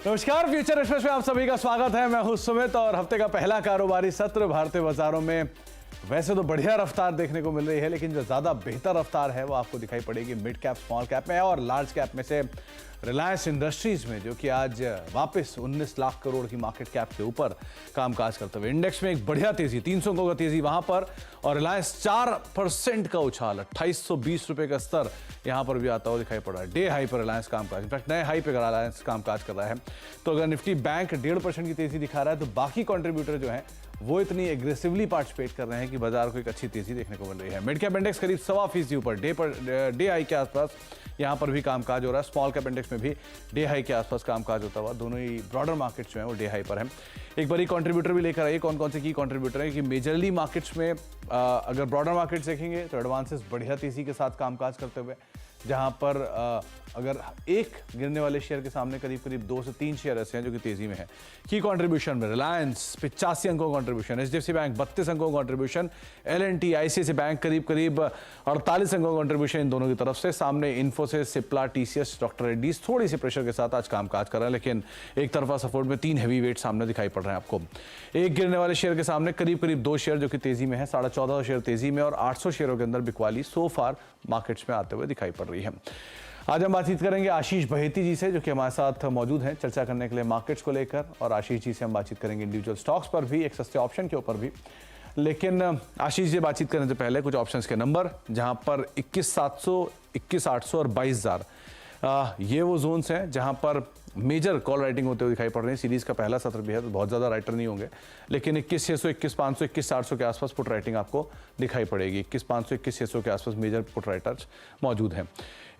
नमस्कार, future express में आप सभी का स्वागत है। मैं हूं सुमित और हफ्ते का पहला कारोबारी सत्र भारतीय बाजारों में वैसे तो बढ़िया रफ्तार देखने को मिल रही है, लेकिन जो ज्यादा बेहतर रफ्तार है वो आपको दिखाई पड़ेगी मिड कैप, स्मॉल कैप में और लार्ज कैप में से रिलायंस इंडस्ट्रीज में, जो कि आज वापस 19 लाख करोड़ की मार्केट कैप के ऊपर कामकाज करते हुए इंडेक्स में एक बढ़िया तेजी, 300 अंकों का तेजी वहां पर, और रिलायंस 4% का उछाल, 2820 रुपए का स्तर यहां पर भी आता हुआ दिखाई पड़ रहा है। डे हाई पर रिलायंस कामकाज, इनफैक्ट नए हाई पर रिलायंस कामकाज कर रहा है। तो अगर निफ्टी बैंक 1.5% की तेजी दिखा रहा है, तो बाकी कॉन्ट्रीब्यूटर जो है वो इतनी एग्रेसिवली पार्टिसिपेट कर रहे हैं कि बाजार को एक अच्छी तेजी देखने को मिल रही है। मिड कैप इंडेक्स करीब 1.25% ऊपर, डे हाई के आसपास यहां पर भी कामकाज हो रहा है। स्मॉल कैप इंडेक्स में भी डे हाई के आसपास कामकाज होता हुआ, दोनों ही ब्रॉडर मार्केट्स जो है वो डे हाई पर है। एक बार कंट्रीब्यूटर भी लेकर आइए, कौन कौन से की कंट्रीब्यूटर है कि मेजरली मार्केट्स में अगर ब्रॉडर मार्केट्स देखेंगे तो एडवांसेस बढ़िया तेजी के साथ कामकाज करते हुए, जहां पर अगर एक गिरने वाले शेयर के सामने करीब करीब 2 से 3 शेयर ऐसे हैं जो कि तेजी में है। की कंट्रीब्यूशन में रिलायंस 85 अंकों कंट्रीब्यूशन, एचडीएफसी बैंक 32 अंकों कंट्रीब्यूशन, एल&टी, आईसीआईसीआई बैंक करीब करीब 48 अंकों कंट्रीब्यूशन इन दोनों की तरफ से। सामने इन्फोसिस, सिप्ला, टीसीएस, डॉक्टर रेड्डीज थोड़ी सी प्रेशर के साथ आज कामकाज कर रहे हैं, लेकिन एक तरफा सपोर्ट में 3 हैवी वेट सामने दिखाई पड़ रहे हैं आपको। एक गिरने वाले शेयर के सामने करीब करीब 2 शेयर जो कि तेजी में है, 14.5 शेयर तेजी में, और 800 शेयरों के अंदर बिकवाली सो फार मार्केट्स में आते हुए दिखाई पड़ रही है। आज हम बातचीत करेंगे आशीष बहेती जी से, जो कि हमारे साथ मौजूद हैं चर्चा करने के लिए मार्केट्स को लेकर, और आशीष जी से हम बातचीत करेंगे इंडिविजुअल स्टॉक्स पर भी, एक सस्ते ऑप्शन के ऊपर भी। लेकिन आशीष जी, बातचीत करने से पहले कुछ ऑप्शंस के नंबर, जहां पर 21,700, 21,800 और 22,000 ये वो जोन्स हैं जहां पर मेजर कॉल राइटिंग होते हुए दिखाई पड़ रही है। सीरीज का पहला सत्र भी है तो बहुत ज़्यादा राइटर नहीं होंगे, लेकिन 21,600, 21,500, 21,400 के आसपास पुट राइटिंग आपको दिखाई पड़ेगी। 21,500, 21,600 के आसपास मेजर पुट राइटर्स मौजूद हैं।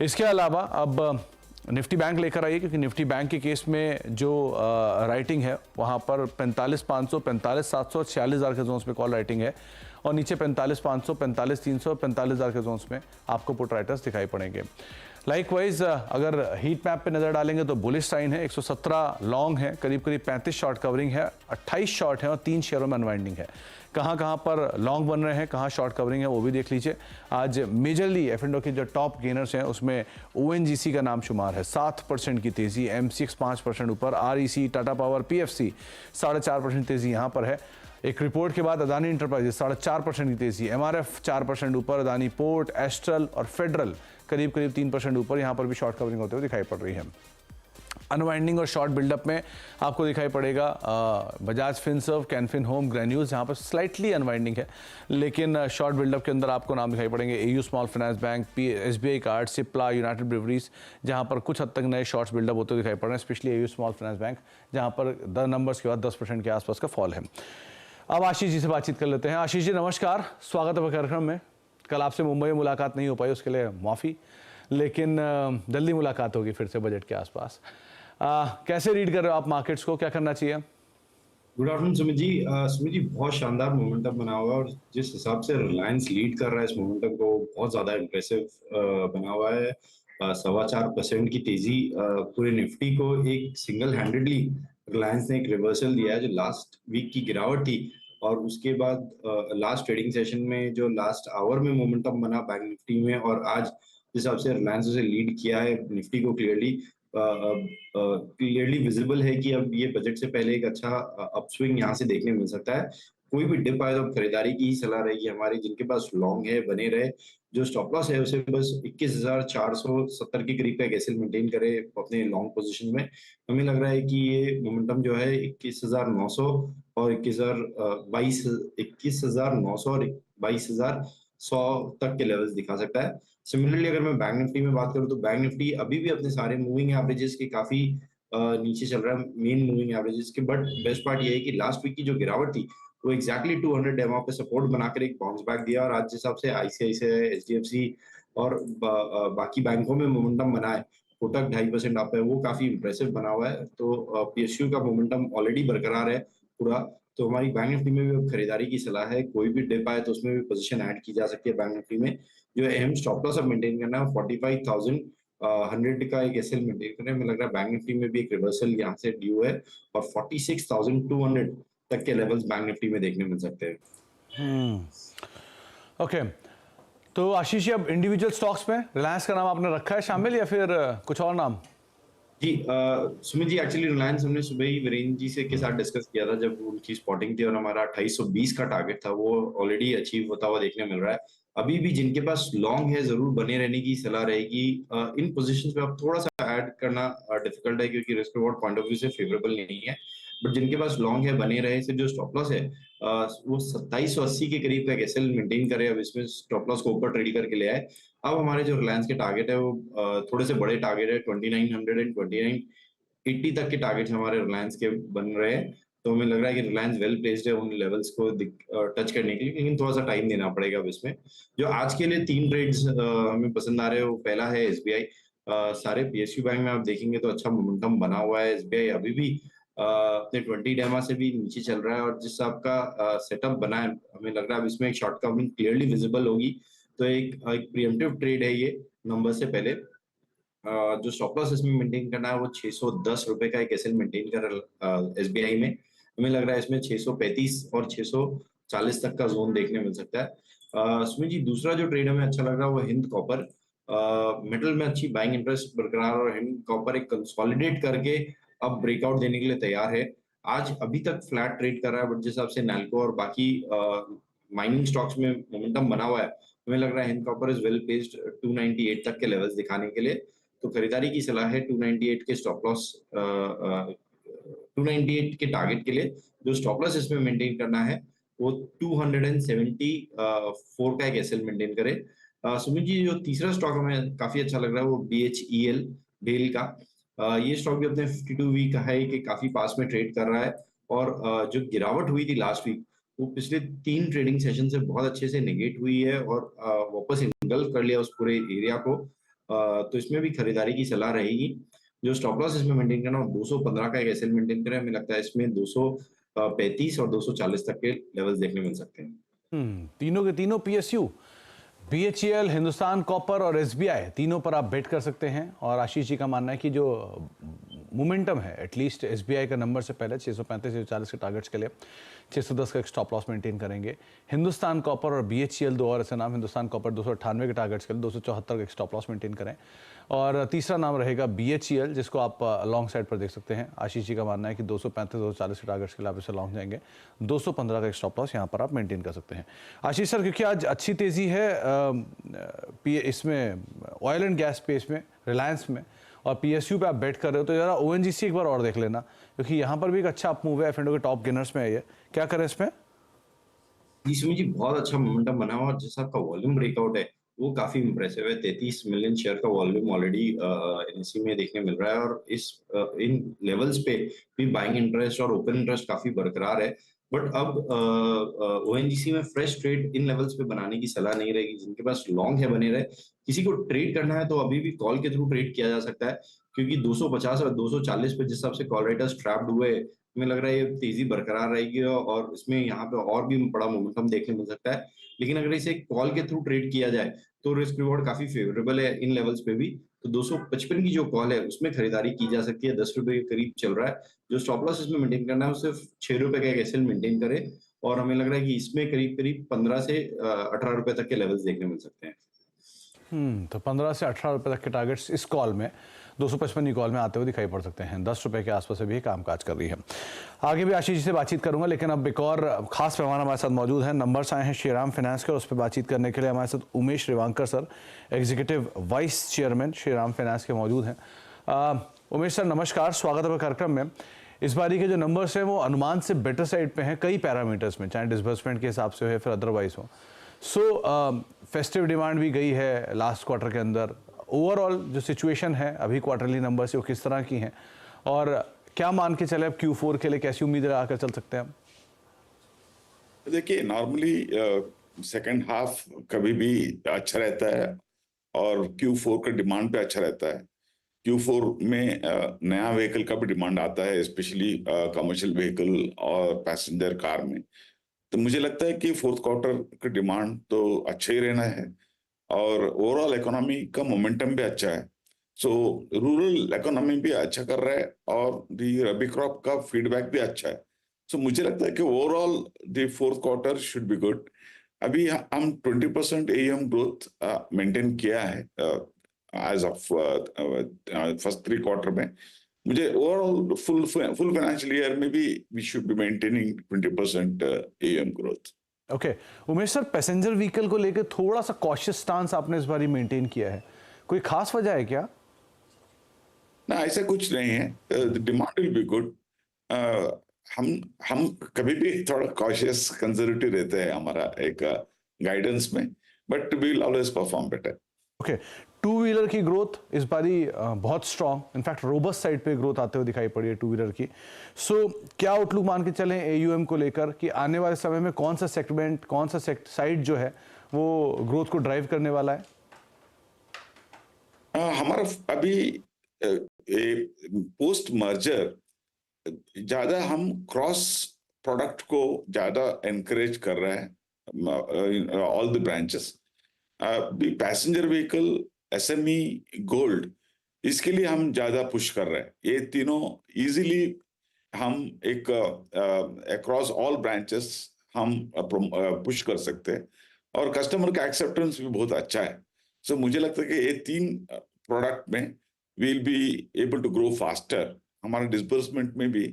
इसके अलावा अब निफ्टी बैंक लेकर आइए, क्योंकि निफ्टी बैंक के केस में जो राइटिंग है वहाँ पर 45,500, 45,700 और 46,000 के जोन्स में कॉल राइटिंग है, और नीचे 45,500, 45,300 और 45,000 के जोन्स में आपको पुट राइटर्स दिखाई पड़ेंगे। लाइकवाइज अगर हीट मैप पे नजर डालेंगे तो बुलिश साइन है, 117 लॉन्ग है, करीब करीब 35 शॉर्ट कवरिंग है, 28 शॉर्ट है और 3 शेयरों में अनवाइंडिंग है। कहाँ कहाँ पर लॉन्ग बन रहे हैं, कहाँ शॉर्ट कवरिंग है, वो भी देख लीजिए। आज मेजरली एफ&ओ के जो टॉप गेनर्स हैं उसमें ओएनजीसी का नाम शुमार है, 7% की तेजी, एमसीएक्स 5% ऊपर, आरईसी, टाटा पावर, पीएफसी 4.5% तेजी यहाँ पर है। एक रिपोर्ट के बाद अदानी इंटरप्राइजेस 4.5% की तेजी, एमआरएफ 4% ऊपर, अदानी पोर्ट, एस्ट्रल और फेडरल करीब करीब 3% ऊपर, यहाँ पर भी शॉर्ट कवरिंग होते हुए दिखाई पड़ रही है। अनवाइंडिंग और शॉर्ट बिल्डअप में आपको दिखाई पड़ेगा बजाज फिनसर्व, कैनफिन होम, ग्रेन्यूल्स, जहाँ पर स्लाइटली अनवाइंडिंग है, लेकिन शॉर्ट बिल्डअप के अंदर आपको नाम दिखाई पड़ेगे AU small finance bank, SBI card, Cipla, United Breweries, जहाँ पर कुछ हद तक नए शॉर्ट्स बिल्डअप होते दिखाई पड़ रहे हैं, specially AU small finance bank, जहाँ पर द नंबर्स के बाद 10% के आसपास का फॉल है। अब आशीष जी से बातचीत कर लेते हैं। आशीष जी नमस्कार, स्वागत है कार्यक्रम में। कल आपसे मुंबई में मुलाकात नहीं हो पाई, उसके लिए माफ़ी, लेकिन जल्दी मुलाकात होगी फिर से बजट के आसपास। कैसे रीड कर रहे हो आप मार्केट्स को, क्या करना चाहिए? Good afternoon Sumit ji. सुमित जी, बहुत शानदार मोमेंटम बना हुआ है, और जिस हिसाब से रिलायंस लीड कर रहा है इस मोमेंटम को, बहुत ज्यादा इम्प्रेसिव बना हुआ है। 4.25% की तेजी, पूरे निफ्टी को एक सिंगल हैंडेडली रिलायंस ने एक रिवर्सल दिया है। जो लास्ट वीक की गिरावट थी, और उसके बाद लास्ट ट्रेडिंग सेशन में जो लास्ट आवर में मोमेंटम बना बैंक निफ्टी में, और आज जिस हिसाब से रिलायंस उसे लीड किया है, निफ्टी को क्लियरली विजिबल है कि अब ये बजट से पहले एक अच्छा अपस्विंग यहाँ से देखने मिल सकता है। कोई भी डिप आए तो खरीदारी की ही सलाह रहेगी हमारी। जिनके पास लॉन्ग है बने रहे, जो स्टॉप लॉस है उसे बस 21,470 के करीब का गैसल मेंटेन करे अपने लॉन्ग पोजीशन में। हमें लग रहा है कि ये मोमेंटम जो है 21,900 और 21,900 और 22,100 तक के लेवल्स दिखा सकता है। सिमिलरली अगर मैं बैंक निफ्टी में बात करूं तो बैंक निफ्टी अभी भी अपने सारे मूविंग एवरेजेस के काफी नीचे चल रहा है, मेन मूविंग एवरेजेस के। बट बेस्ट पार्ट ये है कि लास्ट वीक की जो गिरावट थी वो एक्जैक्टली 200 एमओ पे सपोर्ट बनाकर एक बाउंस बैक दिया, और आज जिस हिसाब से आईसीआईसीआई, एचडीएफसी और बाकी बैंकों में मोमेंटम बना है, कोटक 2.5% आप है, वो काफी इंप्रेसिव बना हुआ है। तो पीएसयू का मोमेंटम ऑलरेडी बरकरार है पूरा। तो हमारी बैंक निफ्टी में भी अब खरीदारी की सलाह है। कोई भी डिप आए तो उसमें भी पोजीशन ऐड की जा सकती है बैंक निफ्टी में। जो अहम स्टॉप लॉस अब मेंटेन करना है 45,100 का एक एसएल मेंटेन करना है। मुझे लग रहा है बैंक निफ्टी में भी एक रिवर्सल यहाँ से ड्यू है, और 46,200 तक के लेवल्स बैंक निफ्टी में देखने मिल सकते हैं। ओके, तो आशीष जी अब इंडिविजुअल स्टॉक्स में रिलायंस का नाम आपने रखा है शामिल, या फिर कुछ और नाम? जी सुमित जी, एक्चुअली रिलायंस हमने सुबह ही वीरेंद्र जी से के साथ डिस्कस किया था जब उनकी स्पॉटिंग थी, और हमारा 2820 का टारगेट था, वो ऑलरेडी अचीव होता हुआ देखने मिल रहा है। अभी भी जिनके पास लॉन्ग है, ज़रूर बने रहने की सलाह रहेगी। इन पोज़ीशंस पे अब थोड़ा-सा ऐड करना डिफ़िकल्ट है, क्योंकि risk reward point of view से फ़ेवरेबल नहीं है। बट जिनके पास लॉन्ग है, बने रहे। सिर्फ जो स्टॉप लॉस है वो 2780 के करीब का एक एसएल मेंटेन करे, अब इसमें स्टॉप लॉस को ऊपर ट्रेड करके ले आए। अब हमारे जो रिलायंस के टारगेट है वो थोड़े से बड़े टारगेट है, 2900 एंड 2980 तक के टारगेट्स हमारे रिलायंस के बन रहे हैं। तो हमें लग रहा है कि रिलायंस वेल प्लेस्ड है उन लेवल्स को टच करने के लिए, लेकिन थोड़ा-सा टाइम देना पड़ेगा अब इसमें। जो आज के लिए 3 ट्रेड्स हमें पसंद आ रहे हैं, वो पहला है एसबीआई। सारे पीएसयू बैंक में आप देखेंगे तो अच्छा मोमेंटम बना हुआ है। एसबीआई अभी भी अपने 20 डेमा से भी नीचे चल रहा है, और जिस आपका सेटअप बना है, हमें लग रहा है अब इसमें एक शॉर्ट कवरिंग क्लियरली विजिबल होगी। तो एक प्रीएम्प्टिव ट्रेड है ये नंबर से पहले। जो स्टॉप लॉस इसमें मेंटेन करना है वो ₹610 का एक एसएल मेंटेन कर एसबीआई में। हमें लग रहा है इसमें 635 और 640 तक का जोन देखने मिल सकता है। सुमित जी, दूसरा जो ट्रेड हमें अच्छा लग रहा है वो हिंद कॉपर। मेटल में अच्छी बाइंग इंटरेस्ट बरकरार, और हिंद कॉपर एक कंसोलिडेट करके अब ब्रेकआउट देने के लिए तैयार है। आज अभी तक फ्लैट ट्रेड कर रहा है, बट जिस हिसाब से नैल्को और बाकी माइनिंग स्टॉक्स में मोमेंटम बना हुआ है, हमें लग रहा है Hind copper is well placed 298 तक के लेवल्स दिखाने के लिए। तो खरीदारी की सलाह है 298 के स्टॉप लॉस 298 के टारगेट के लिए। जो स्टॉप लॉस इसमें मेंटेन करना है वो 274 का एक एसएल मेंटेन करे। सुमित जी, जो तीसरा स्टॉक हमें काफी अच्छा लग रहा है वो बीएचईएल डेल का। ये स्टॉक भी अपने 52 वीक हाई के काफी पास में ट्रेड कर रहा है, और जो गिरावट हुई थी लास्ट वीक, वो पिछले 3 ट्रेडिंग सेशन से बहुत अच्छे से नेगेट हुई है, और वापस इंगल्फ कर लिया उस पूरे एरिया को। तो इसमें भी खरीदारी की सलाह रहेगी। जो स्टॉप लॉस इसमें मेंटेन करना, 215 का एक एसएल मेंटेन करें। हमें लगता है इसमें 235 और 240 तक के लेवल्स देखने मिल सकते हैं। तीनों के तीनों पीएसयू, बीएचईएल, हिंदुस्तान कॉपर और एसबीआई, तीनों पर आप बेट कर सकते हैं। और आशीष जी का मानना है कि जो मोमेंटम है, एटलीस्ट एसबीआई का नंबर से पहले 635 से 40 के टारगेट्स के लिए 610 का एक स्टॉप लॉस मेंटेन करेंगे। हिंदुस्तान कॉपर और बीएचईएल, दो और ऐसे नाम, हिंदुस्तान कॉपर 298 के टारगेट्स के लिए 274 का एक स्टॉप लॉस मेंटेन करें। और तीसरा नाम रहेगा बीएचईएल, जिसको आप लॉन्ग साइड पर देख सकते हैं। आशीष जी का मानना है कि 235 240 के टारगेट्स के लिए आप इसे लॉन्ग जाएंगे। 215 का एक स्टॉप लॉस यहाँ पर आप मेंटेन कर सकते हैं। आशीष सर, क्योंकि आज अच्छी तेजी है इसमें ऑयल एंड गैस स्पेस में, रिलायंस में, और पीएसयू पे आप बेट कर रहे हो, तो जरा ओएनजीसी एक बार और देख लेना, क्योंकि यहाँ पर भी एक अच्छा अप मूव है। एफ एंड ओ के टॉप गेनर्स में है ये। क्या करें इसमें? जी सुमित जी, बहुत अच्छा मोमेंटम बना हुआ, और जैसा आपका वॉल्यूम ब्रेकआउट है वो काफी इंप्रेसिव है। 33 मिलियन शेयर का वॉल्यूम ऑलरेडी एनएससी में देखने मिल रहा है, और इन लेवल्स पे भी बाइंग इंटरेस्ट और ओपन इंटरेस्ट काफी बरकरार है। बट अब ओएनजीसी में फ्रेश ट्रेड इन लेवल्स पे बनाने की सलाह नहीं रहेगी। जिनके पास लॉन्ग है, बने रहे। किसी को ट्रेड करना है तो अभी भी कॉल के थ्रू ट्रेड किया जा सकता है, क्योंकि 250 और 240 पे जिस हिसाब से कॉल राइटर्स ट्रैप्ड हुए, हमें लग रहा है ये तेजी बरकरार रहेगी, और इसमें यहाँ पे और भी बड़ा मोमेंटम देखने मिल सकता है। लेकिन अगर इसे कॉल के थ्रू ट्रेड किया जाए तो रिस्क रिवॉर्ड काफी फेवरेबल है इन लेवल्स पे भी। तो 255 की जो कॉल है उसमें खरीदारी की जा सकती है, ₹10 के करीब चल रहा है। जो स्टॉप लॉस इसमें मेंटेन करना है वो सिर्फ ₹6 का एक एसएल मेंटेन करे, और हमें लग रहा है कि इसमें करीब करीब 15 से ₹18 तक के लेवल्स देखने मिल सकते हैं। तो 15 से 18 रुपए तक के टारगेट्स इस कॉल में, 255 की कॉल में आते हुए दिखाई पड़ सकते हैं। ₹10 के आसपास भी कामकाज कर रही है। आगे भी आशीष जी से बातचीत करूंगा, लेकिन अब एक और खास मेहमान हमारे साथ मौजूद हैं। नंबर्स आए हैं श्रीराम फाइनेंस के, उस पर बातचीत करने के लिए हमारे साथ Umesh Revankar sir, executive vice chairman Shriram finance के, मौजूद हैं। उमेश सर, नमस्कार, स्वागत है कार्यक्रम में। इस बारी के जो नंबर्स हैं वो अनुमान से बेटर साइड पे हैं कई पैरामीटर्स में, चाहे डिसबर्समेंट के हिसाब से हो या फिर अदरवाइज हो। सो फेस्टिव डिमांड भी गई है लास्ट क्वार्टर के अंदर। ओवरऑल जो सिचुएशन है अभी क्वार्टरली नंबर से, वो किस तरह की हैं, और क्या मान के चले अब Q4 के लिए कैसी उम्मीद लगाकर चल सकते हैं हम? देखिए, नॉर्मली सेकंड हाफ कभी भी अच्छा रहता है, और Q4 का डिमांड पे अच्छा रहता है। Q4 में नया व्हीकल का भी डिमांड आता है, स्पेशली कमर्शियल व्हीकल और पैसेंजर कार में। तो मुझे लगता है कि फोर्थ क्वार्टर का डिमांड तो अच्छा ही रहना है, और ओवरऑल इकोनॉमी का मोमेंटम भी अच्छा है। सो रूरल इकोनॉमी भी अच्छा कर रहा है, और दी रबी क्रॉप का फीडबैक भी अच्छा है। सो मुझे लगता है कि overall the fourth quarter should be good. अभी हम 20% एएम ग्रोथ मेंटेन किया है एज ऑफ फर्स्ट 3 क्वार्टर में मुझे ओवरऑल फुल फाइनेंशियल ईयर में भी we should be maintaining 20% AUM growth. Okay Umesh sir, passenger vehicle को लेकर थोड़ा सा कॉशियस स्टांस आपने इस बार मेंटेन किया है, कोई खास वजह है क्या? ना, ऐसा कुछ नहीं है, डिमांड विल बी गुड। हम कभी भी थोड़ा कॉशियस कंजर्वेटिव रहते हैं हमारा एक गाइडेंस में, but we will always perform better. Okay, two wheeler की ग्रोथ इस बारी बहुत स्ट्रांग, इनफैक्ट रोबस्ट साइड पे ग्रोथ आते हुए दिखाई पड़ी है टू व्हीलर की। सो क्या आउटलुक मान के चलें AUM को लेकर कि आने वाले समय में कौन सा सेगमेंट, कौन सा साइड जो है वो ग्रोथ को ड्राइव करने वाला है? हमारा अभी पोस्ट मर्जर ज्यादा हम क्रॉस प्रोडक्ट को ज्यादा एनकरेज कर रहे हैं, all the branches. Passenger vehicle, SME, gold, इसके लिए हम ज्यादा पुश कर रहे हैं। ये तीनों इजीली हम एक अक्रॉस ऑल ब्रांचेस हम पुश कर सकते हैं और कस्टमर का एक्सेप्टेंस भी बहुत अच्छा है। सो मुझे लगता है कि ये 3 प्रोडक्ट में will be able to grow faster. हमारे डिसबर्समेंट में भी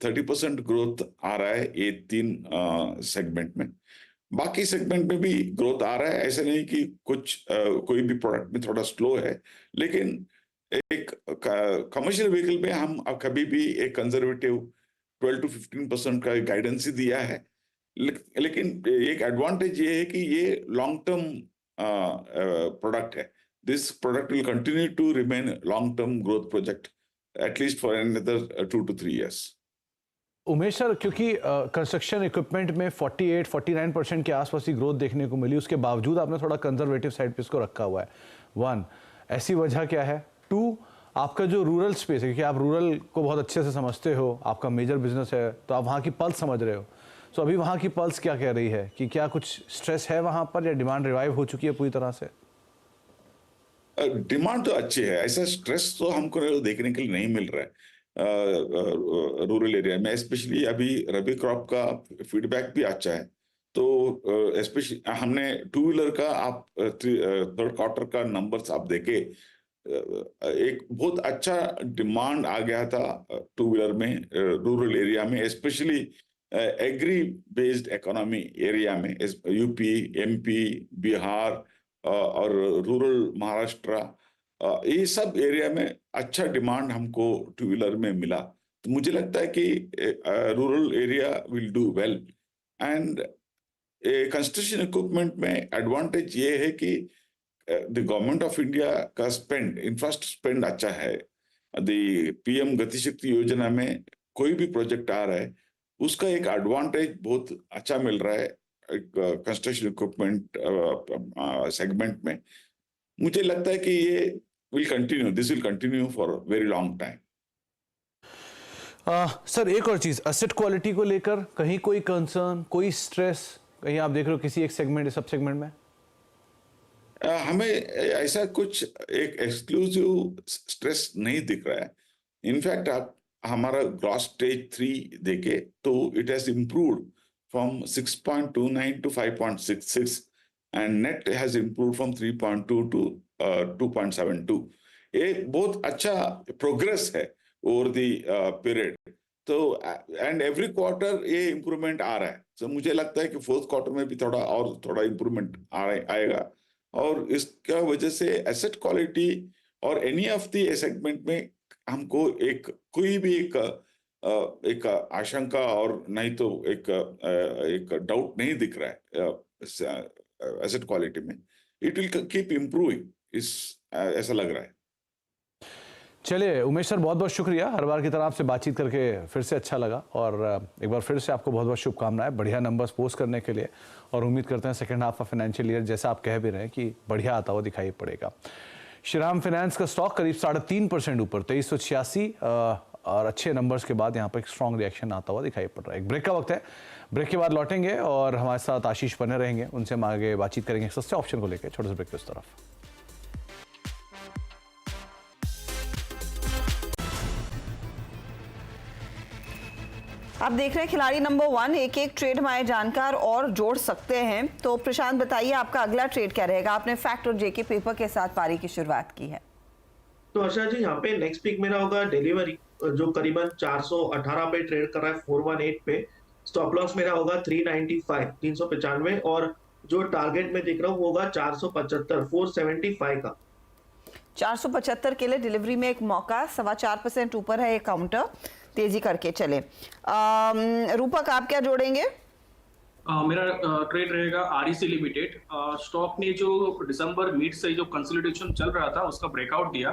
30% ग्रोथ आ रहा है ये 3 सेगमेंट में। बाकी सेगमेंट में भी ग्रोथ आ रहा है, ऐसे नहीं कि कोई भी प्रोडक्ट में थोड़ा स्लो है, लेकिन एक कमर्शियल व्हीकल में हम कभी भी एक कंजर्वेटिव 12 to 15% का गाइडेंस ही दिया है। लेकिन एक एडवांटेज ये है कि ये लॉन्ग टर्म प्रोडक्ट है। This product will continue to remain long term growth project at least for another 2 to 3 years। Umesh sir, क्योंकि कंस्ट्रक्शन इक्विपमेंट में 48-49% के आसपास ही ग्रोथ देखने को मिली, उसके बावजूद आपने थोड़ा कंजर्वेटिव साइड पे इसको रखा हुआ है। 1, ऐसी वजह क्या है? 2, आपका जो रूरल स्पेस है, क्योंकि आप रूरल को बहुत अच्छे से समझते हो, आपका मेजर बिजनेस है, तो आप वहाँ की पल्स समझ रहे हो। सो अभी वहाँ की पल्स क्या कह रही है कि क्या कुछ स्ट्रेस है वहाँ पर या डिमांड रिवाइव हो चुकी है पूरी तरह से? डिमांड तो अच्छी है, ऐसा स्ट्रेस तो हमको देखने के लिए नहीं मिल रहा है रूरल एरिया में। स्पेशली अभी रबी क्रॉप का फीडबैक भी अच्छा है, तो स्पेशली हमने 2 व्हीलर का आप 3rd क्वार्टर का नंबर्स आप देखे, एक बहुत अच्छा डिमांड आ गया था 2 व्हीलर में रूरल एरिया में, specially agri based economy area में, UP, MP, बिहार और रूरल महाराष्ट्र, ये सब एरिया में अच्छा डिमांड हमको 2 व्हीलर में मिला। तो मुझे लगता है कि rural area will do well. And construction equipment में एडवांटेज ये है कि द गवर्नमेंट ऑफ इंडिया का स्पेंड, इंफ्रास्ट्रक्चर स्पेंड अच्छा है। द PM गति शक्ति योजना में कोई भी प्रोजेक्ट आ रहा है, उसका एक एडवांटेज बहुत अच्छा मिल रहा है कंस्ट्रक्शन इक्विपमेंट सेगमेंट में। मुझे लगता है कि ये this will continue for very long time. Sir, एक और चीज, एसेट क्वालिटी को लेकर कहीं कोई कंसर्न, कोई स्ट्रेस कहीं आप देख रहे हो किसी एक सेगमेंट या सब सेगमेंट में? हमें ऐसा कुछ एक एक्सक्लूसिव स्ट्रेस नहीं दिख रहा है। इनफैक्ट आप हमारा ग्रॉस स्टेज 3 देखे तो it has improved from 6.29 to 5.66 and net has improved from 3.2 to 2.72। ये बहुत अच्छा प्रोग्रेस है ओवर द पीरियड। तो एंड एवरी क्वार्टर ये इम्प्रूवमेंट आ रहा है। तो मुझे लगता है कि 4th क्वार्टर में भी थोड़ा इम्प्रूवमेंट आएगा, और इसका वजह से एसेट क्वालिटी और एनी ऑफ द सेगमेंट में हमको कोई भी एक आशंका और नहीं तो एक डाउट नहीं दिख रहा है एसेट क्वालिटी में। इट विल कीप इम्प्रूविंग, ऐसा लग रहा है। चलिए उमेश सर, बहुत बहुत शुक्रिया, हर बार की तरह आपसे बातचीत करके फिर से अच्छा लगा, और एक बार फिर से आपको बहुत बहुत शुभकामनाएं बढ़िया नंबर्स पोस्ट करने के लिए, और उम्मीद करते हैं second half of financial year जैसा आप कह भी रहे हैं कि बढ़िया आता हुआ दिखाई पड़ेगा। श्रीराम फाइनेंस का स्टॉक करीब 3.5% ऊपर 2386, और अच्छे नंबर्स के बाद यहाँ पर एक स्ट्रॉन्ग रिएक्शन आता हुआ दिखाई पड़ रहा है। एक ब्रेक का वक्त है, ब्रेक के बाद लौटेंगे और हमारे साथ आशीष बने रहेंगे, उनसे हम आगे बातचीत करेंगे सस्ते ऑप्शन को लेकर। छोटे से ब्रेक इस तरफ। आप देख रहे हैं खिलाड़ी नंबर 1, एक एक ट्रेड हमारे जानकार और जोड़ सकते हैं। तो प्रशांत बताइए आपका अगला ट्रेड क्या रहेगा? आपने फैक्ट और जेके पेपर के साथ पारी की शुरुआत की है। तो आशा जी, यहाँ पे नेक्स्ट पिक मेरा होगा डिलीवरी, जो करीबन 418 पे ट्रेड कर रहा है 418 पे। स्टॉप लॉस मेरा होगा 395 395, और जो टारगेट में दिख रहा हूँ वो होगा 475 475 का। 475 के लिए डिलीवरी में एक मौका, 4.25% ऊपर है ये काउंटर, तेजी करके चले। रूपक आप क्या जोड़ेंगे? मेरा ट्रेड रहेगा आरईसी लिमिटेड। स्टॉक ने जो दिसंबर मिड से जो कंसोलिडेशन चल रहा था उसका ब्रेकआउट दिया,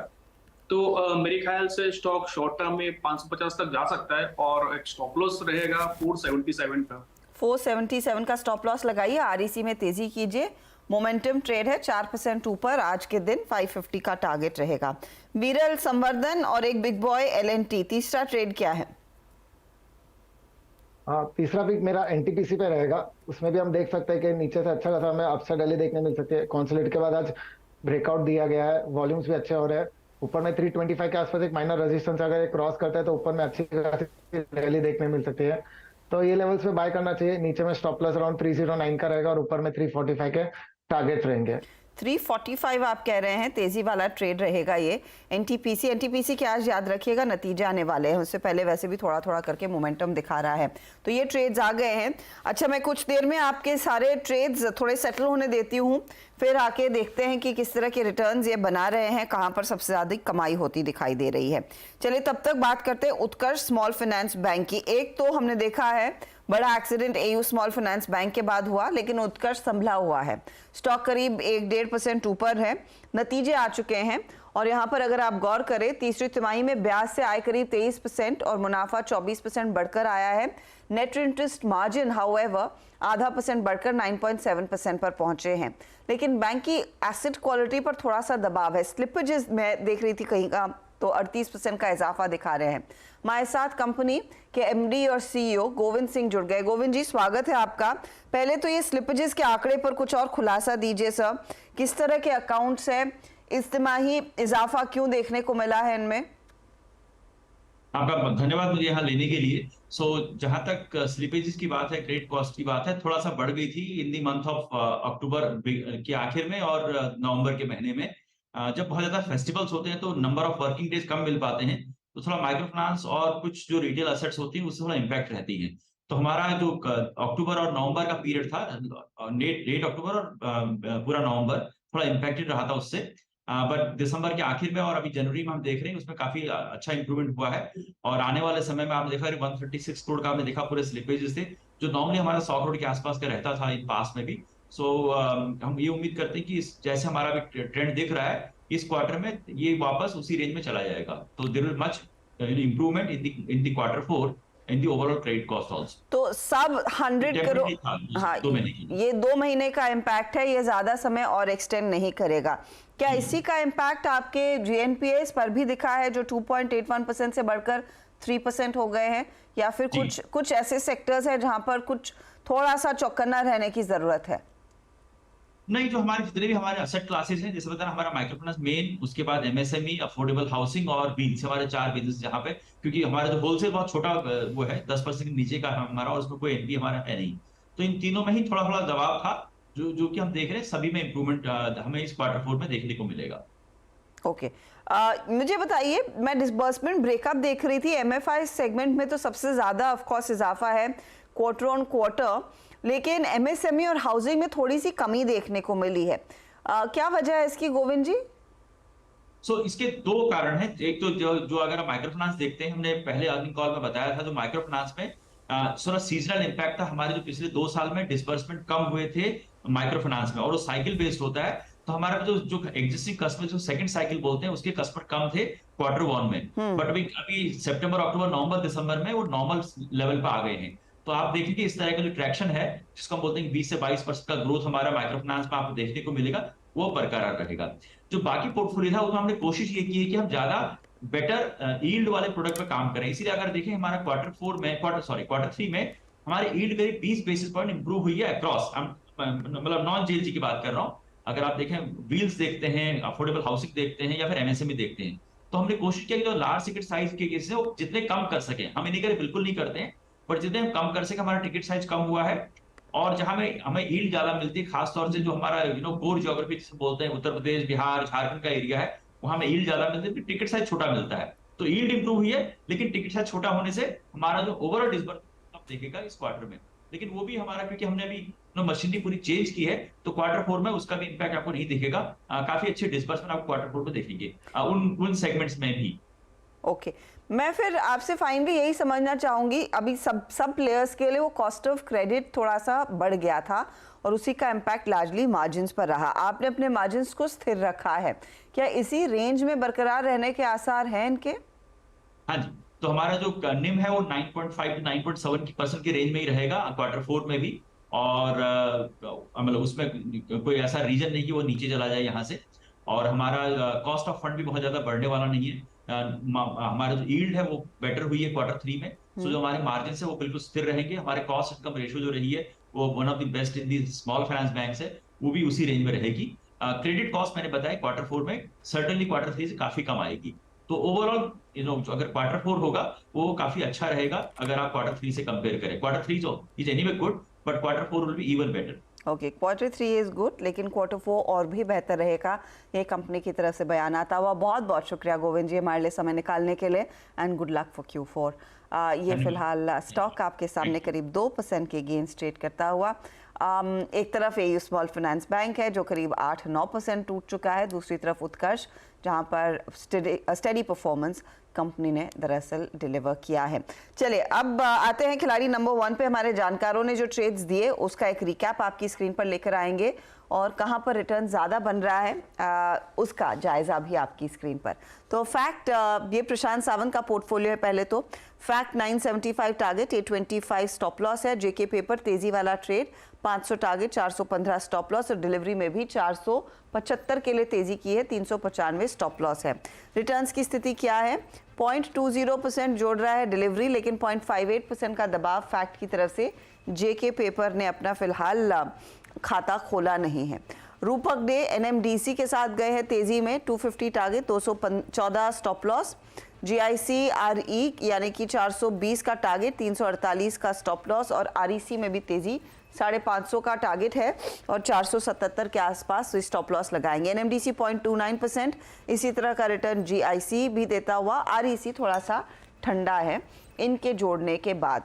तो मेरे ख्याल से स्टॉक शॉर्ट टर्म में 550 तक जा सकता है और एक स्टॉप लॉस रहेगा 477 का। 477 का स्टॉप लॉस लगाइए। आरईसी में तेजी कीजिए, मोमेंटम ट्रेड है, 4% ऊपर आज के दिन, 550 का टारगेट रहेगा। विरल संवर्धन और एक बिग बॉय एलएनटी, तीसरा ट्रेड क्या है? हाँ, तीसरा पिक मेरा एनटीपीसी पे रहेगा। उसमें भी हम देख सकते हैं कि नीचे से अच्छा खासा हमें अपसाइड रैली देखने मिल सकती है। कॉन्सोलिडेट के बाद आज ब्रेकआउट दिया गया है, वॉल्यूम्स भी अच्छे हो रहे हैं। ऊपर में 325 के आसपास एक माइनर रेजिस्टेंस अगर क्रॉस करता है तो ऊपर में अच्छी खासी रैली देखने मिल सकती है। तो ये लेवल्स पे बाय करना चाहिए। नीचे में स्टॉप लॉस अराउंड 309 का रहेगा और ऊपर में 345 के टारगेट रहेंगे। 345 आप कह रहे हैं, तेजी वाला ट्रेड रहेगा ये। एनटीपीसी के आज याद रखिएगा नतीजे आने वाले हैं, उससे पहले वैसे भी थोड़ा थोड़ा करके मोमेंटम दिखा रहा है। तो ये ट्रेड्स आ गए हैं। अच्छा, मैं कुछ देर में आपके सारे ट्रेड्स थोड़े सेटल होने देती हूँ, फिर आके देखते हैं कि किस तरह के रिटर्न्स ये बना रहे हैं, कहाँ पर सबसे ज्यादा कमाई होती दिखाई दे रही है। चलिए तब तक बात करते हैं उत्कर्ष स्मॉल फाइनेंस बैंक की। एक तो हमने देखा है बड़ा accident AU small finance bank के बाद हुआ, लेकिन उत्कर्ष संभला हुआ है। स्टॉक करीब 1-1.5% ऊपर है, नतीजे आ चुके हैं और यहाँ पर अगर आप गौर करें तीसरी तिमाही में ब्याज से आय करीब 23% और मुनाफा 24% बढ़कर आया है। नेट इंटरेस्ट मार्जिन हाउएवर 0.5% बढ़कर 9.7% पर पहुंचे हैं। लेकिन बैंक की एसेट क्वालिटी पर थोड़ा सा दबाव है। स्लिपेजेस मैं देख रही थी कहीं का तो 38% का इजाफा दिखा रहे हैं। हमारे साथ कंपनी के एमडी और सीईओ गोविंद सिंह जुड़ गए। गोविंद जी, स्वागत है आपका। पहले तो ये स्लिपेजेस के आंकड़े पर कुछ और खुलासा दीजिए सर, किस तरह के अकाउंट्स हैं, इस तिमाही इजाफा क्यों देखने को मिला है इनमें? आपका धन्यवाद मुझे यहाँ लेने के लिए। जहां तक स्लिपेजेस की बात है, क्रेडिट कॉस्ट की बात है, थोड़ा सा बढ़ गई थी इन दी मंथ ऑफ अक्टूबर के आखिर में और नवंबर के महीने में। जब बहुत ज्यादा फेस्टिवल्स होते हैं तो नंबर ऑफ वर्किंग डेज कम मिल पाते हैं, तो थोड़ा माइक्रो फाइनेंस और कुछ जो रिटेल एसेट्स होती हैं उससे थोड़ा इम्पैक्ट रहती है। तो हमारा जो अक्टूबर और नवंबर का पीरियड था, लेट अक्टूबर और पूरा नवंबर थोड़ा इम्पैक्टेड रहा था उससे। बट दिसंबर के आखिर में और अभी जनवरी में हम देख रहे हैं उसमें काफी अच्छा इंप्रूवमेंट हुआ है। और आने वाले समय में आपने देखा 136 करोड़ का आपने देखा पूरे स्लिपेजेस थे, जो नॉर्मली हमारा 100 करोड़ के आसपास का रहता था इन पास में भी। हम ये उम्मीद करते हैं कि जैसे हमारा भी ट्रेंड दिख रहा है इस क्वार्टर में ये वापस उसी रेंज में चला जाएगा। तो there will much improvement in the quarter 4 in the overall credit cost also. तो सब 100 करोड़, हाँ, ये 2 महीने का इम्पैक्ट है, ये ज्यादा समय और एक्सटेंड नहीं करेगा। क्या इसी का इम्पैक्ट आपके जीएनपीएस पर भी दिखा है जो 2.81% से बढ़कर 3% हो गए हैं, या फिर कुछ ऐसे सेक्टर्स हैं जहां पर कुछ थोड़ा सा चौकन्ना रहने की जरूरत है? नहीं, जो हमारे जितने भी हमारे असेट क्लासेस हैं, जैसे बताया हमारा माइक्रो फाइनेंस मेन, उसके बाद एमएसएमई, अफोर्डेबल हाउसिंग और व्हील्स, हमारे 4 बिजनेस जहां पे, क्योंकि हमारा जो होलसेल बहुत छोटा वो है 10% नीचे का हमारा, और उसमें कोई एनपी हमारा है नहीं। तो इन तीनों में ही थोड़ा थोड़ा दबाव था, जो कि हम देख रहे हैं सभी में इंप्रूवमेंट हमें इस क्वार्टर 4 में देखने को मिलेगा। ओके, मुझे बताइए, मैं डिसबर्समेंट ब्रेकअप देख रही थी, एमएफआई सेगमेंट में तो सबसे ज्यादा ऑफ कोर्स इजाफा है क्वार्टर ऑन क्वार्टर, लेकिन एमएसएमई और हाउसिंग में थोड़ी सी कमी देखने को मिली है। क्या वजह है इसकी गोविंद जी? इसके 2 कारण हैं। एक तो जो अगर आप माइक्रो फाइनेंस देखते हैं, हमने पहले अर्निंग कॉल में बताया था, जो माइक्रो फाइनेंस में थोड़ा सीजनल इंपैक्ट था। हमारे जो पिछले 2 साल में डिसबर्समेंट कम हुए थे माइक्रो फाइनेंस में, और वो साइकिल बेस्ड होता है। तो हमारा जो एग्जिस्टिंग कस्टमर, जो सेकंड साइकिल बोलते हैं, उसके कस्टमर कम थे क्वार्टर 1 में। बट अभी सितंबर, अक्टूबर, नवंबर, दिसंबर में वो नॉर्मल लेवल पे आ गए हैं। तो आप देखेंगे इस तरह का जो ट्रैक्शन है, जिसको हम बोलते हैं 20 से 22% का ग्रोथ हमारा माइक्रो फाइनेंस में आपको देखने को मिलेगा, वो बरकरार रहेगा। जो बाकी पोर्टफोलियो था उसमें हमने कोशिश ये की है कि हम ज्यादा बेटर यील्ड वाले प्रोडक्ट पे काम करें। इसीलिए अगर देखें हमारा क्वार्टर 3 में हमारी यील्ड करीब 20 बेसिस पॉइंट इंप्रूव हुई है अक्रॉस, मतलब नॉन जेएलजी की बात कर रहा हूं। अगर आप देखें व्हील्स देखते हैं, अफोर्डेबल हाउसिंग देखते हैं, या फिर एमएसएमई देखते हैं, तो हमने कोशिश किया कि जो लार्ज टिकट साइज के केस है वो जितने कम कर सके। हम इन्हीं करे बिल्कुल नहीं करते हैं, पर जितने हम कम कर सके, हमारा टिकट साइज कम हुआ है। और जहां हमें यील्ड ज्यादा मिलती है, खासतौर से जो हमारा कोर ज्योग्राफी जिसे बोलते हैं, उत्तर प्रदेश, बिहार, झारखंड का एरिया है, वहां हमें यील्ड ज्यादा मिलती है, टिकट साइज छोटा मिलता है। तो यील्ड इंप्रूव हुई है, लेकिन टिकट साइज छोटा होने से हमारा जो ओवरऑल डिसबर्समेंट आप देखेगा इस क्वार्टर में, लेकिन वो भी हमारा, क्योंकि हमने अभी मशीनरी पूरी चेंज की है, तो क्वार्टर 4 में उसका भी इम्पैक्ट आपको नहीं दिखेगा। काफी अच्छे डिसबर्समेंट आपको क्वार्टर 4 में देखेंगे उन सेगमेंट्स में भी। ओके, मैं फिर आपसे फाइनली यही समझना चाहूंगी, अभी सब प्लेयर्स के लिए वो कॉस्ट ऑफ क्रेडिट थोड़ा सा बढ़ गया था और उसी का इम्पैक्ट लार्जली मार्जिन्स पर रहा। आपने अपने मार्जिन्स को स्थिर रखा है, क्या इसी रेंज में बरकरार रहने के आसार हैं इनके? हाँ जी, तो हमारा जो निम है वो 9.5 to 9.7% की रेंज में ही रहेगा क्वार्टर 4 में भी। और मतलब उसमें कोई ऐसा रीजन नहीं कि वो नीचे चला जाए यहाँ से। और हमारा कॉस्ट ऑफ फंड भी बहुत ज्यादा बढ़ने वाला नहीं है। हमारा जो यील्ड है वो बेटर हुई है क्वार्टर 3 में। सो जो हमारे मार्जिन है वो बिल्कुल स्थिर रहेंगे। हमारे कॉस्ट इनकम रेशियो जो रही है वो one of the best in the small finance bank है, वो भी उसी रेंज में रहेगी। क्रेडिट कॉस्ट मैंने बताया क्वार्टर 4 में सर्टेनली क्वार्टर 3 से काफी कम आएगी। तो ओवरऑल अगर क्वार्टर 4 होगा वो काफी अच्छा रहेगा अगर आप क्वार्टर 3 से कंपेयर करें। Quarter 3 is anyway good, but quarter 4 will be even better. Okay, quarter 3 is good, लेकिन क्वार्टर 4 और भी बेहतर रहेगा, ये कंपनी की तरफ से बयान आता हुआ। बहुत बहुत शुक्रिया गोविंद जी हमारे लिए समय निकालने के लिए, and good luck for Q4। ये फिलहाल स्टॉक आपके सामने करीब 2% के गेंस ट्रेड करता हुआ। एक तरफ AU स्मॉल फाइनेंस बैंक है जो करीब 8-9% टूट चुका है, दूसरी तरफ उत्कर्ष जहां पर स्टेडी परफॉर्मेंस कंपनी ने दरअसल डिलीवर किया है। चलिए अब आते हैं खिलाड़ी नंबर 1 पे। हमारे जानकारों ने जो ट्रेड्स दिए उसका एक रिकैप आपकी स्क्रीन पर लेकर आएंगे और कहां पर रिटर्न ज़्यादा बन रहा है उसका जायज़ा भी आपकी स्क्रीन पर। तो फैक्ट, ये प्रशांत सावंत का पोर्टफोलियो है। पहले तो फैक्ट 975 टारगेट, 825 स्टॉप लॉस है। जेके पेपर तेजी वाला ट्रेड, 500 टारगेट, 415 स्टॉप लॉस और डिलीवरी में भी 475 के लिए तेजी की है, 395 स्टॉप लॉस है। रिटर्न्स की स्थिति क्या है? 0.20% जोड़ रहा है डिलीवरी, लेकिन 0.58% का दबाव फैक्ट की तरफ से जेके पेपर ने अपना फिलहाल खाता खोला नहीं है। रूपक डे NMDC के साथ गए हैं तेजी में, 250 टारगेट, 214 स्टॉप लॉस। GIC-RE यानी कि 420 का टारगेट, 348 का स्टॉप लॉस और REC में भी तेजी, 550 का टारगेट है और 477 के आसपास स्टॉप लॉस लगाएंगे। NMDC 0.29%, इसी तरह का रिटर्न GIC भी देता हुआ। REC थोड़ा सा ठंडा है इनके जोड़ने के बाद।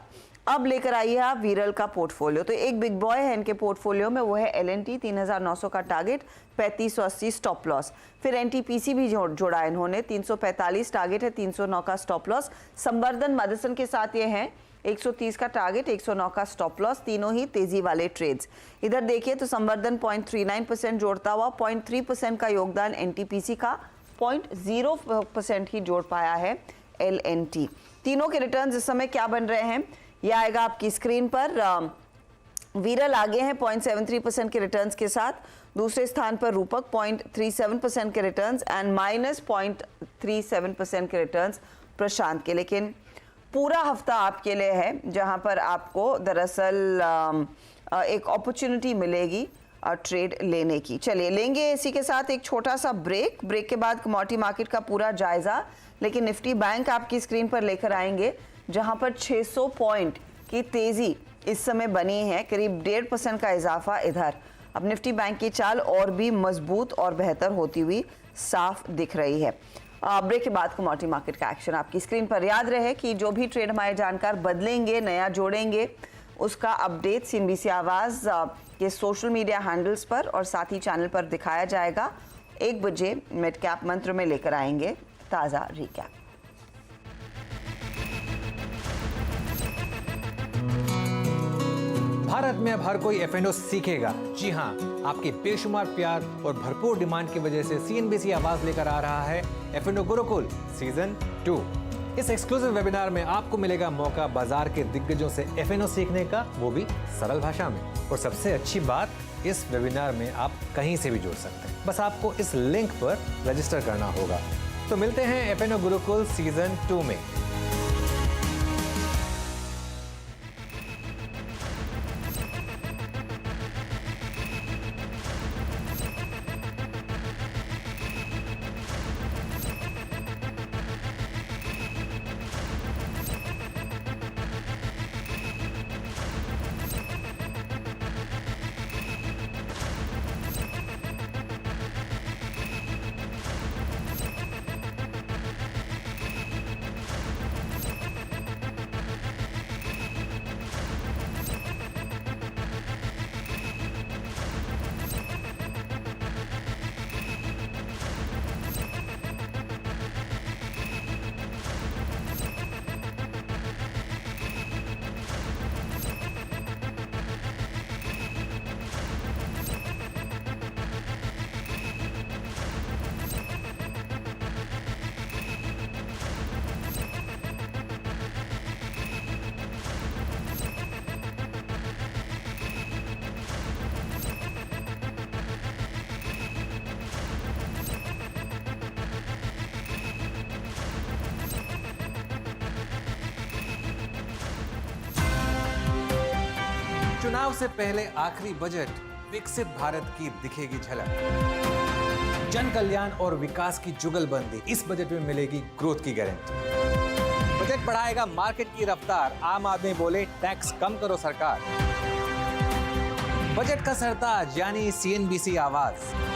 अब लेकर आइए आप वीरल का पोर्टफोलियो। तो एक बिग बॉय है इनके पोर्टफोलियो में, वो है L&T, 3900 का टारगेट, 3580 स्टॉप लॉस। फिर NTPC भी जोड़ा इन्होंने, 345 टारगेट है, 309 का स्टॉप लॉस। संवर्धन मदरसन के साथ ये हैं, 130 का टारगेट, 109 का स्टॉप लॉस, तीनों ही तेजी वाले ट्रेड्स। इधर देखिए तो संवर्धन 0.39% जोड़ता हुआ, 0.3% का योगदान NTPC का, 0.0% ही जोड़ पाया है L&T। तीनों के रिटर्न्स इस समय क्या बन रहे हैं यह आएगा आपकी स्क्रीन पर। वीरल आगे हैं 0.73% के रिटर्न्स के साथ, दूसरे स्थान पर रूपक 0.37% के रिटर्न्स एंड -0.37% के रिटर्न्स प्रशांत के। लेकिन पूरा हफ्ता आपके लिए है जहां पर आपको दरअसल एक अपॉर्चुनिटी मिलेगी ट्रेड लेने की। चलिए लेंगे इसी के साथ एक छोटा सा ब्रेक के बाद कमोडिटी मार्केट का पूरा जायजा, लेकिन निफ्टी बैंक आपकी स्क्रीन पर लेकर आएंगे जहां पर 600 पॉइंट की तेजी इस समय बनी है, करीब 1.5% का इजाफा इधर। अब निफ्टी बैंक की चाल और भी मजबूत और बेहतर होती हुई साफ दिख रही है। ब्रेक के बाद कमोडिटी मार्केट का एक्शन आपकी स्क्रीन पर। याद रहे कि जो भी ट्रेड हमारे जानकार बदलेंगे, नया जोड़ेंगे, उसका अपडेट CNBC आवाज़ के सोशल मीडिया हैंडल्स पर और साथ ही चैनल पर दिखाया जाएगा। 1 बजे मिड कैप मंत्र में लेकर आएंगे ताज़ा रिकैप। भारत में अब हर कोई F&O सीखेगा। जी हाँ, आपके बेशुमार प्यार और भरपूर डिमांड की वजह से CNBC आवाज लेकर आ रहा है F&O गुरुकुल सीजन 2। इस एक्सक्लूसिव वेबिनार में आपको मिलेगा मौका बाजार के दिग्गजों से F&O सीखने का, वो भी सरल भाषा में। और सबसे अच्छी बात, इस वेबिनार में आप कहीं से भी जुड़ सकते हैं, बस आपको इस लिंक पर रजिस्टर करना होगा। तो मिलते हैं F&O गुरुकुल सीजन 2 में। चुनाव से पहले आखिरी बजट, विकसित भारत की दिखेगी झलक। जन कल्याण और विकास की जुगलबंदी, इस बजट में मिलेगी ग्रोथ की गारंटी। बजट बढ़ाएगा मार्केट की रफ्तार, आम आदमी बोले टैक्स कम करो सरकार। बजट का सरताज यानी CNBC आवाज।